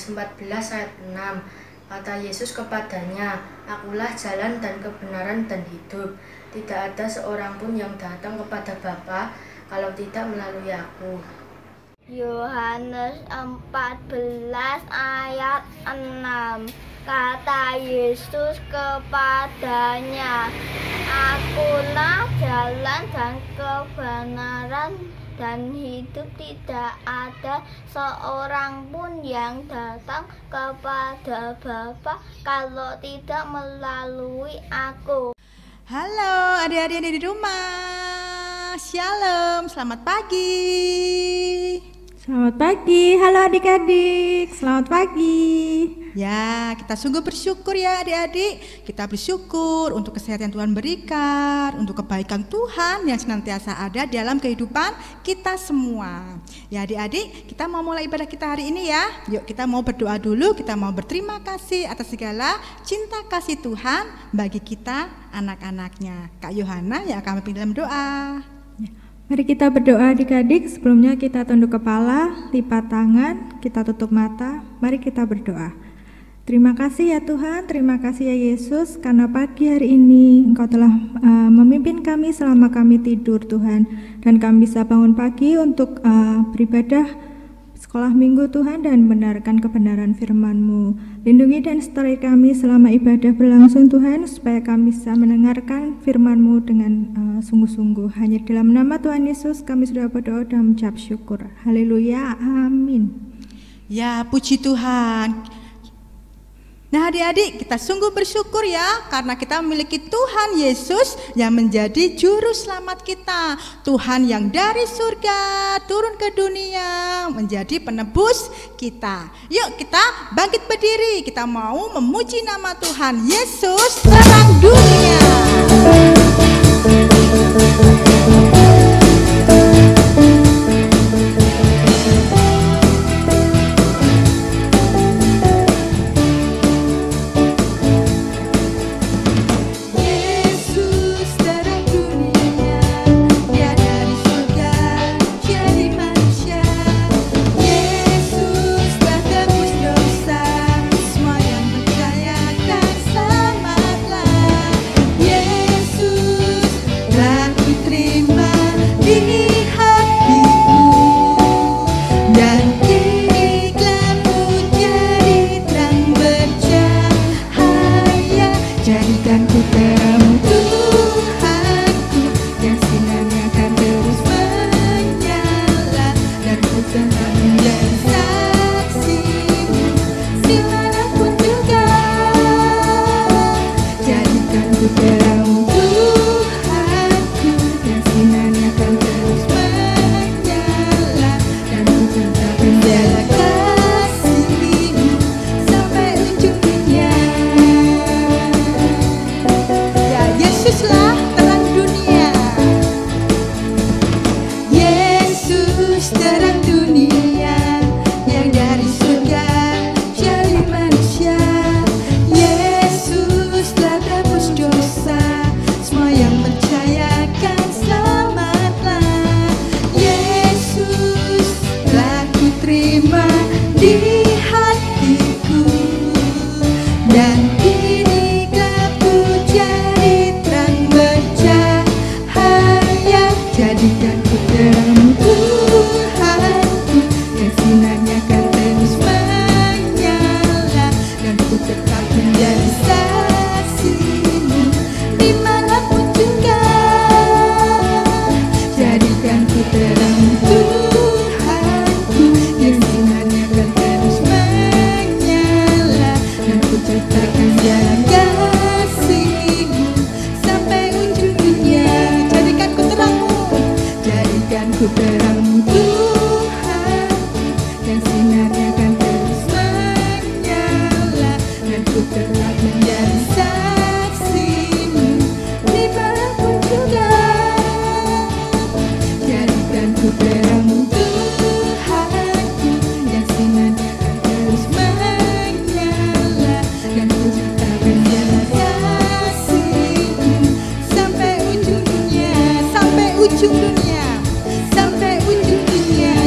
Yohanes 14 ayat 6. Kata Yesus kepadanya, "Akulah jalan dan kebenaran dan hidup. Tidak ada seorang pun yang datang kepada Bapa kalau tidak melalui aku." Yohanes 14 ayat 6. Kata Yesus kepadanya, "Akulah jalan dan kebenaran dan hidup. Tidak ada seorang pun yang datang kepada Bapa kalau tidak melalui aku." Halo adik-adik yang di rumah, Shalom, selamat pagi. Selamat pagi, halo adik-adik, selamat pagi. Ya, kita sungguh bersyukur ya adik-adik. Kita bersyukur untuk kesehatan Tuhan berikan, untuk kebaikan Tuhan yang senantiasa ada dalam kehidupan kita semua. Ya adik-adik, kita mau mulai ibadah kita hari ini ya. Yuk kita mau berdoa dulu, kita mau berterima kasih atas segala cinta kasih Tuhan bagi kita anak-anaknya. Kak Yohana yang akan memimpin dalam doa. Mari kita berdoa adik-adik. Sebelumnya kita tunduk kepala, lipat tangan, kita tutup mata. Mari kita berdoa. Terima kasih ya Tuhan, terima kasih ya Yesus, karena pagi hari ini Engkau telah memimpin kami selama kami tidur Tuhan. Dan kami bisa bangun pagi untuk beribadah sekolah minggu Tuhan dan benarkan kebenaran firman-Mu. Lindungi dan sertai kami selama ibadah berlangsung Tuhan, supaya kami bisa mendengarkan firman-Mu dengan sungguh-sungguh. Hanya dalam nama Tuhan Yesus kami sudah berdoa dan mengucap syukur. Haleluya, amin. Ya, puji Tuhan. Nah adik-adik, kita sungguh bersyukur ya, karena kita memiliki Tuhan Yesus yang menjadi juru selamat kita. Tuhan yang dari surga turun ke dunia menjadi penebus kita. Yuk kita bangkit berdiri, kita mau memuji nama Tuhan Yesus, terang dunia.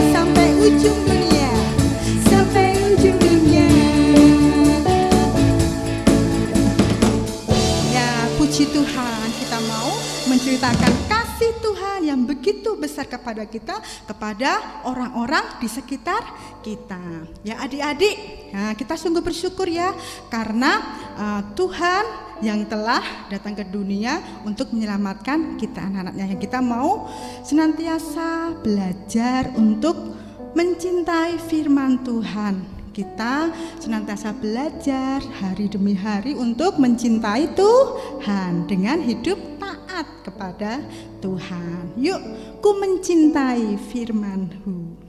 Sampai ujung dunia, sampai ujung dunia. kepada kita, kepada orang-orang di sekitar kita. Ya adik-adik, nah, kita sungguh bersyukur ya, karena Tuhan yang telah datang ke dunia untuk menyelamatkan kita anak-anaknya. Yang kita mau senantiasa belajar untuk mencintai firman Tuhan. Kita senantiasa belajar hari demi hari untuk mencintai Tuhan dengan hidup taat kepada Tuhan. Yuk, ku mencintai firman-Mu.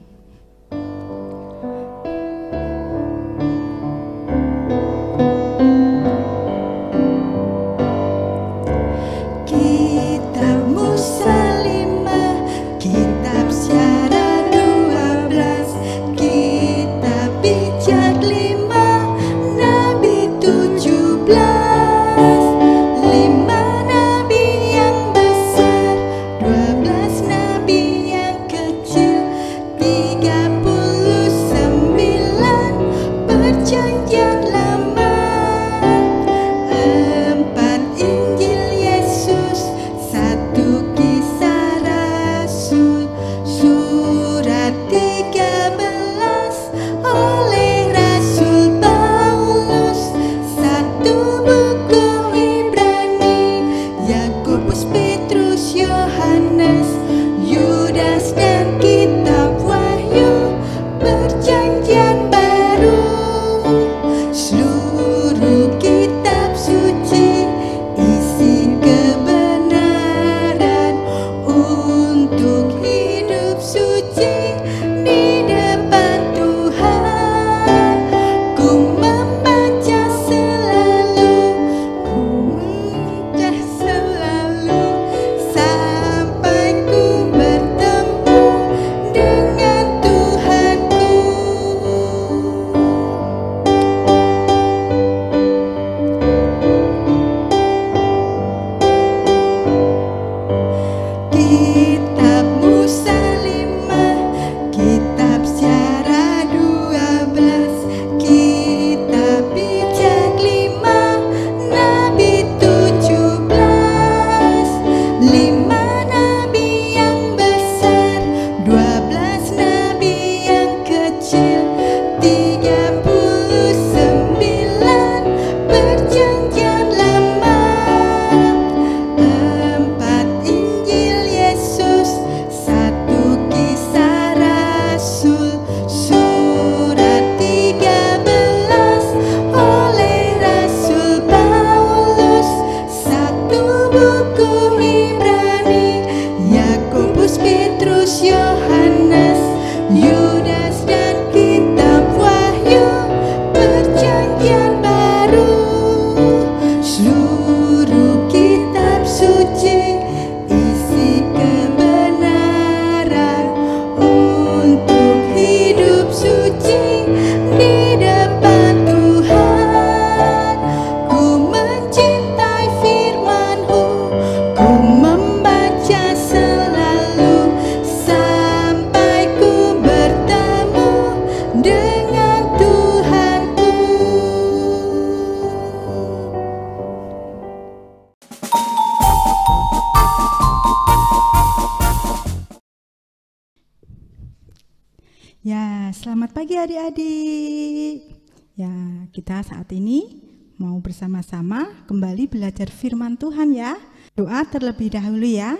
Ya, selamat pagi adik-adik. Ya, kita saat ini mau bersama-sama kembali belajar firman Tuhan ya. Doa terlebih dahulu ya.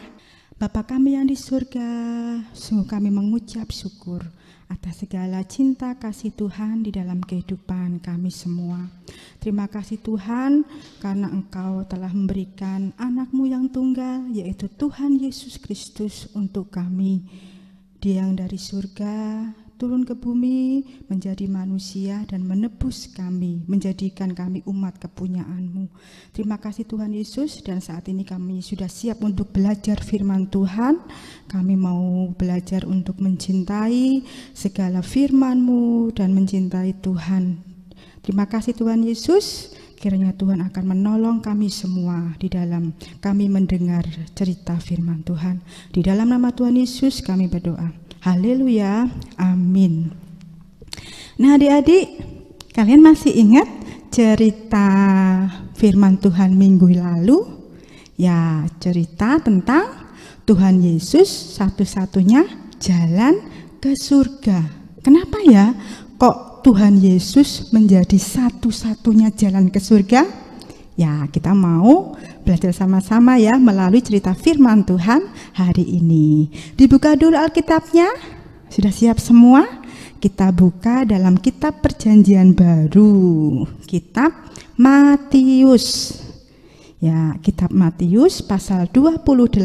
Bapa kami yang di surga, sungguh kami mengucap syukur atas segala cinta kasih Tuhan di dalam kehidupan kami semua. Terima kasih Tuhan karena Engkau telah memberikan anak-Mu yang tunggal, yaitu Tuhan Yesus Kristus untuk kami. Dia yang dari surga turun ke bumi menjadi manusia dan menebus kami, menjadikan kami umat kepunyaan-Mu. Terima kasih Tuhan Yesus, dan saat ini kami sudah siap untuk belajar firman Tuhan. Kami mau belajar untuk mencintai segala firman-Mu dan mencintai Tuhan. Terima kasih Tuhan Yesus, kiranya Tuhan akan menolong kami semua di dalam kami mendengar cerita firman Tuhan. Di dalam nama Tuhan Yesus kami berdoa. Haleluya, amin. Nah adik-adik, kalian masih ingat cerita firman Tuhan minggu lalu? Ya, cerita tentang Tuhan Yesus satu-satunya jalan ke surga. Kenapa ya kok Tuhan Yesus menjadi satu-satunya jalan ke surga? Ya, kita mau belajar sama-sama ya melalui cerita firman Tuhan hari ini. Dibuka dulu Alkitabnya. Sudah siap semua? Kita buka dalam kitab Perjanjian Baru, kitab Matius. Ya, kitab Matius pasal 28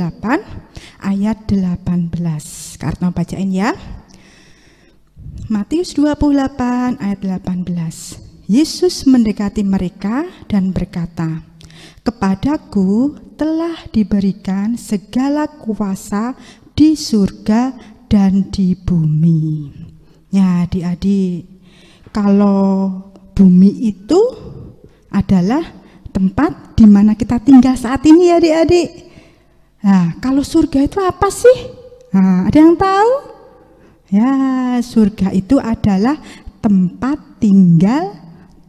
ayat 18. Karena bacain ya. Matius 28 ayat 18. Yesus mendekati mereka dan berkata, "Kepadaku telah diberikan segala kuasa di surga dan di bumi." Ya, adik-adik, kalau bumi itu adalah tempat di mana kita tinggal saat ini ya adik-adik. Nah, kalau surga itu apa sih? Nah, ada yang tahu? Ya, surga itu adalah tempat tinggal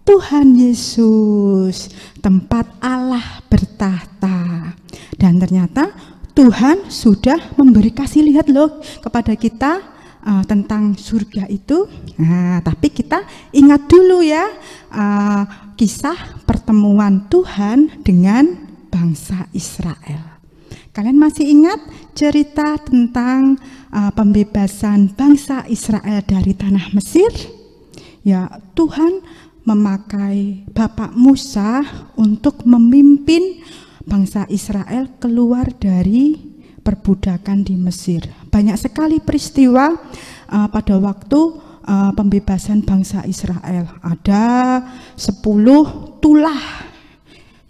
Tuhan Yesus, tempat Allah bertahta. Dan ternyata Tuhan sudah memberi kasih lihat loh kepada kita tentang surga itu. Nah, tapi kita ingat dulu ya kisah pertemuan Tuhan dengan bangsa Israel. Kalian masih ingat cerita tentang pembebasan bangsa Israel dari tanah Mesir? Ya, Tuhan memakai Bapak Musa untuk memimpin bangsa Israel keluar dari perbudakan di Mesir. Banyak sekali peristiwa pada waktu pembebasan bangsa Israel. Ada 10 tulah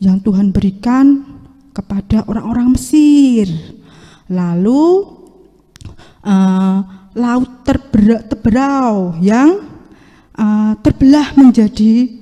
yang Tuhan berikan kepada orang-orang Mesir. Lalu laut terberau yang terbelah menjadi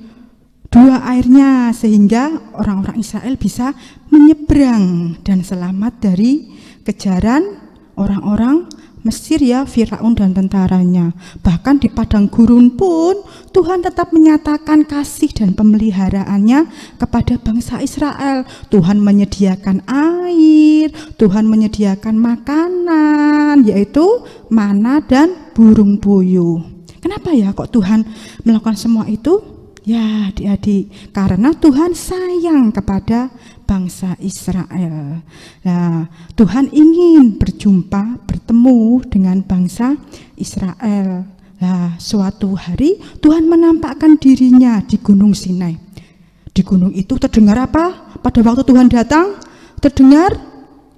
2 airnya, sehingga orang-orang Israel bisa menyeberang dan selamat dari kejaran orang-orang Mesir ya, Firaun dan tentaranya. Bahkan di padang gurun pun Tuhan tetap menyatakan kasih dan pemeliharaannya kepada bangsa Israel. Tuhan menyediakan air, Tuhan menyediakan makanan, yaitu mana dan burung puyuh. Kenapa ya kok Tuhan melakukan semua itu? Ya adik-adik, karena Tuhan sayang kepada bangsa Israel. Nah, Tuhan ingin bertemu dengan bangsa Israel. Nah, suatu hari Tuhan menampakkan dirinya di Gunung Sinai. Di gunung itu terdengar apa? Pada waktu Tuhan datang, terdengar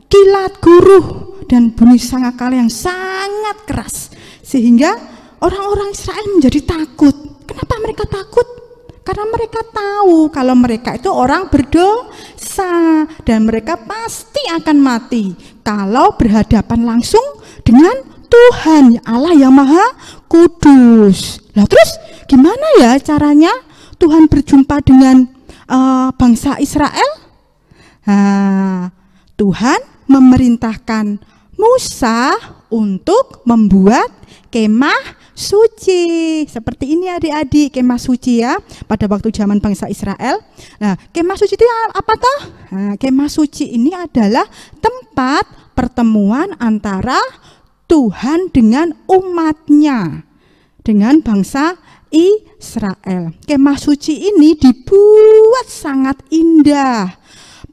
kilat guruh dan bunyi sangkakala yang sangat keras, sehingga orang-orang Israel menjadi takut. Kenapa mereka takut? Karena mereka tahu kalau mereka itu orang berdosa dan mereka pasti akan mati kalau berhadapan langsung dengan Tuhan Allah yang Maha Kudus. Nah, terus gimana ya caranya Tuhan berjumpa dengan bangsa Israel? Nah, Tuhan memerintahkan Musa untuk membuat kemah suci. Seperti ini adik-adik, kemah suci ya pada waktu zaman bangsa Israel. Nah, kemah suci itu apa toh? Nah, kemah suci ini adalah tempat pertemuan antara Tuhan dengan umatnya, dengan bangsa Israel. Kemah suci ini dibuat sangat indah.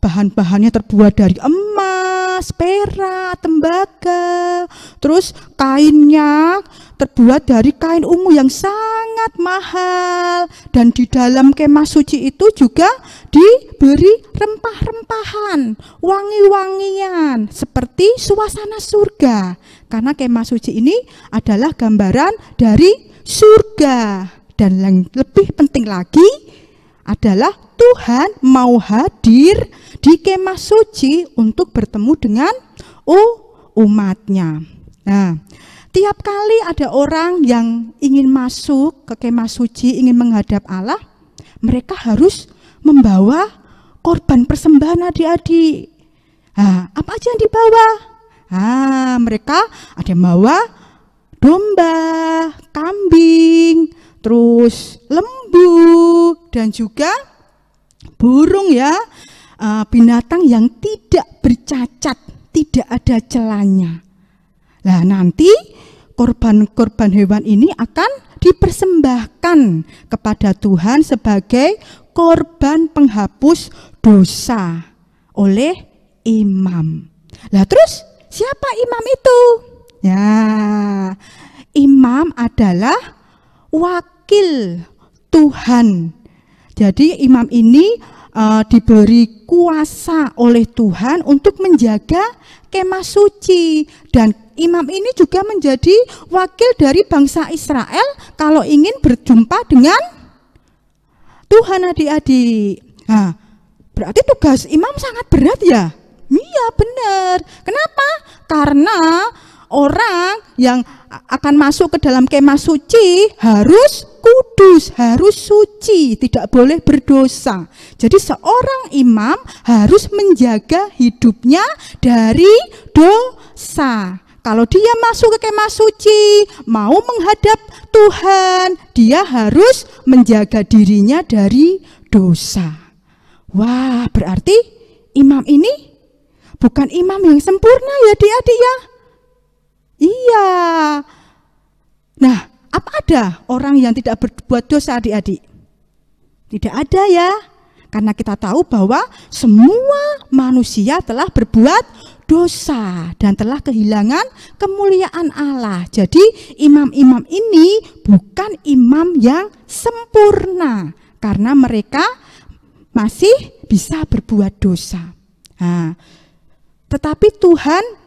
Bahan-bahannya terbuat dari emas, perak, tembaga. Terus kainnya terbuat dari kain ungu yang sangat mahal. Dan di dalam kemah suci itu juga diberi rempah-rempahan, wangi-wangian, seperti suasana surga. Karena kemah suci ini adalah gambaran dari surga. Dan yang lebih penting lagi adalah Tuhan mau hadir di kemah suci untuk bertemu dengan umatnya. Nah, tiap kali ada orang yang ingin masuk ke kemah suci, ingin menghadap Allah, mereka harus membawa korban persembahan adik-adik. Nah, apa aja yang dibawa? Nah, mereka ada yang bawa domba, kambing, terus lembu, dan juga burung ya, binatang yang tidak bercacat tidak ada celanya. Nah, nanti korban-korban hewan ini akan dipersembahkan kepada Tuhan sebagai korban penghapus dosa oleh imam. Lah terus siapa imam itu? Ya, imam adalah wakil Tuhan. Jadi imam ini diberi kuasa oleh Tuhan untuk menjaga kemah suci, dan imam ini juga menjadi wakil dari bangsa Israel kalau ingin berjumpa dengan Tuhan, adik-adik. Nah, berarti tugas imam sangat berat ya? Iya, benar. Kenapa? Karena orang yang akan masuk ke dalam kemah suci harus kudus, harus suci, tidak boleh berdosa. Jadi seorang imam harus menjaga hidupnya dari dosa. Kalau dia masuk ke kemah suci, mau menghadap Tuhan, dia harus menjaga dirinya dari dosa. Wah, berarti imam ini bukan imam yang sempurna ya adik-adik ya? Iya. Nah, apa ada orang yang tidak berbuat dosa adik-adik? Tidak ada ya. Karena kita tahu bahwa semua manusia telah berbuat dosa dan telah kehilangan kemuliaan Allah. Jadi imam-imam ini bukan imam yang sempurna karena mereka masih bisa berbuat dosa. Nah, tetapi Tuhan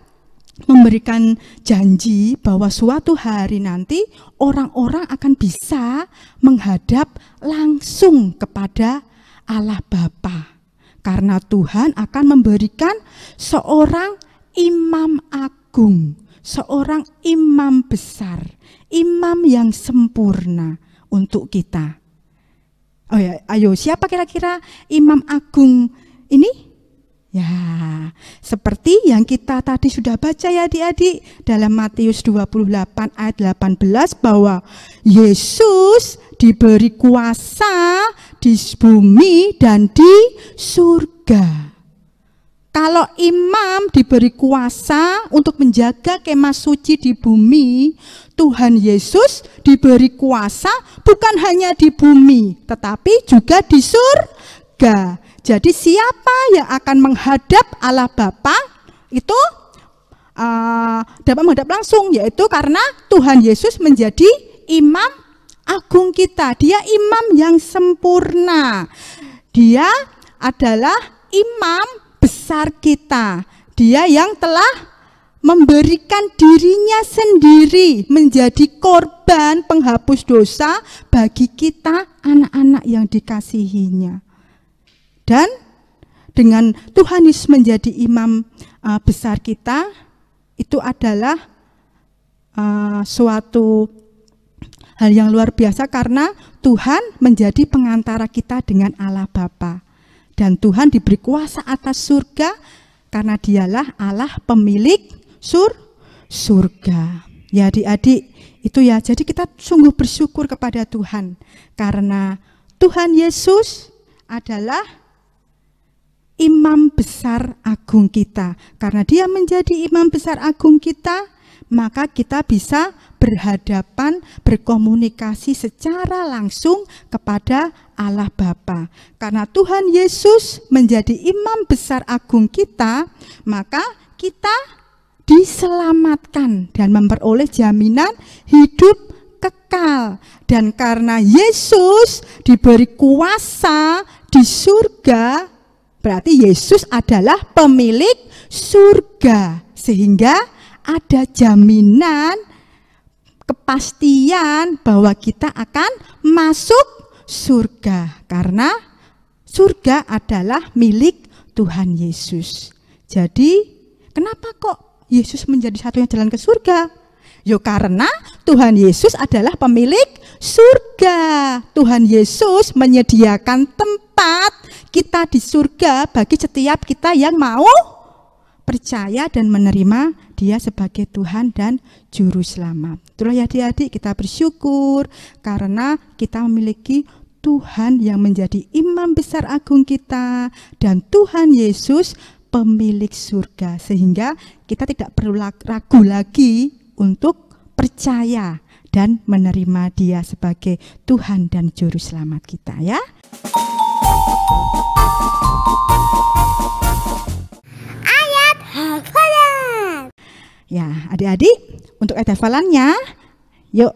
memberikan janji bahwa suatu hari nanti orang-orang akan bisa menghadap langsung kepada Allah Bapa, karena Tuhan akan memberikan seorang imam agung, seorang imam besar, imam yang sempurna untuk kita. Oh ya, ayo siapa kira-kira imam agung ini? Ya, seperti yang kita tadi sudah baca ya adik-adik dalam Matius 28 ayat 18 bahwa Yesus diberi kuasa di bumi dan di surga. Kalau imam diberi kuasa untuk menjaga kemah suci di bumi, Tuhan Yesus diberi kuasa bukan hanya di bumi, tetapi juga di surga. Jadi siapa yang akan menghadap Allah Bapa itu dapat menghadap langsung, yaitu karena Tuhan Yesus menjadi imam agung kita. Dia imam yang sempurna. Dia adalah imam besar kita. Dia yang telah memberikan dirinya sendiri menjadi korban penghapus dosa bagi kita anak-anak yang dikasihinya. Dan dengan Tuhan Yesus menjadi imam besar kita, itu adalah suatu hal yang luar biasa karena Tuhan menjadi pengantara kita dengan Allah Bapa. Dan Tuhan diberi kuasa atas surga karena dialah Allah pemilik surga. Ya adik-adik, itu ya. Jadi kita sungguh bersyukur kepada Tuhan karena Tuhan Yesus adalah imam besar agung kita. Karena dia menjadi imam besar agung kita, maka kita bisa berhadapan, berkomunikasi secara langsung kepada Allah Bapa. Karena Tuhan Yesus menjadi imam besar agung kita, maka kita diselamatkan dan memperoleh jaminan hidup kekal. Dan karena Yesus diberi kuasa di surga, berarti Yesus adalah pemilik surga, sehingga ada jaminan, kepastian bahwa kita akan masuk surga, karena surga adalah milik Tuhan Yesus. Jadi, kenapa kok Yesus menjadi satunya jalan ke surga? Yo karena Tuhan Yesus adalah pemilik surga. Tuhan Yesus menyediakan tempat kita di surga bagi setiap kita yang mau percaya dan menerima Dia sebagai Tuhan dan Juru Selamat. Itulah ya adik-adik, kita bersyukur karena kita memiliki Tuhan yang menjadi imam besar agung kita, dan Tuhan Yesus pemilik surga, sehingga kita tidak perlu ragu lagi untuk percaya dan menerima Dia sebagai Tuhan dan Juru Selamat kita, ya. Ayat hafalan. Ya, adik-adik, untuk ayat hafalannya, yuk.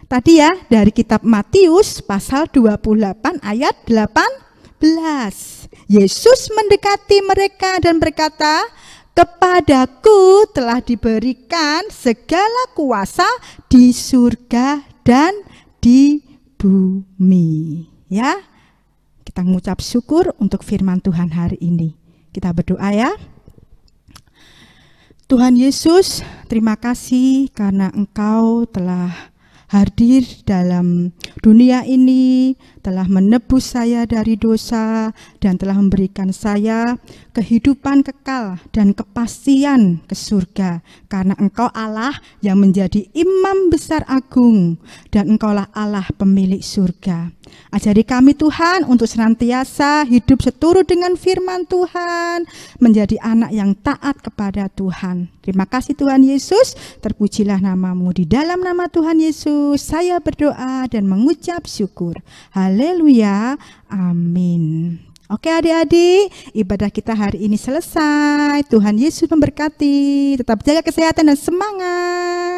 Tadi ya, dari kitab Matius pasal 28 ayat 18. Yesus mendekati mereka dan berkata, "Kepadaku telah diberikan segala kuasa di surga dan di bumi." Ya, kita mengucap syukur untuk firman Tuhan hari ini. Kita berdoa ya. Tuhan Yesus, terima kasih karena Engkau telah hadir dalam dunia ini, telah menebus saya dari dosa, dan telah memberikan saya kehidupan kekal dan kepastian ke surga. Karena Engkau Allah yang menjadi Imam Besar Agung, dan Engkaulah Allah pemilik surga. Ajari kami Tuhan untuk senantiasa hidup seturut dengan firman Tuhan, menjadi anak yang taat kepada Tuhan. Terima kasih Tuhan Yesus, terpujilah nama-Mu. Di dalam nama Tuhan Yesus saya berdoa dan mengucap syukur. Haleluya, amin. Oke adik-adik, ibadah kita hari ini selesai. Tuhan Yesus memberkati. Tetap jaga kesehatan dan semangat.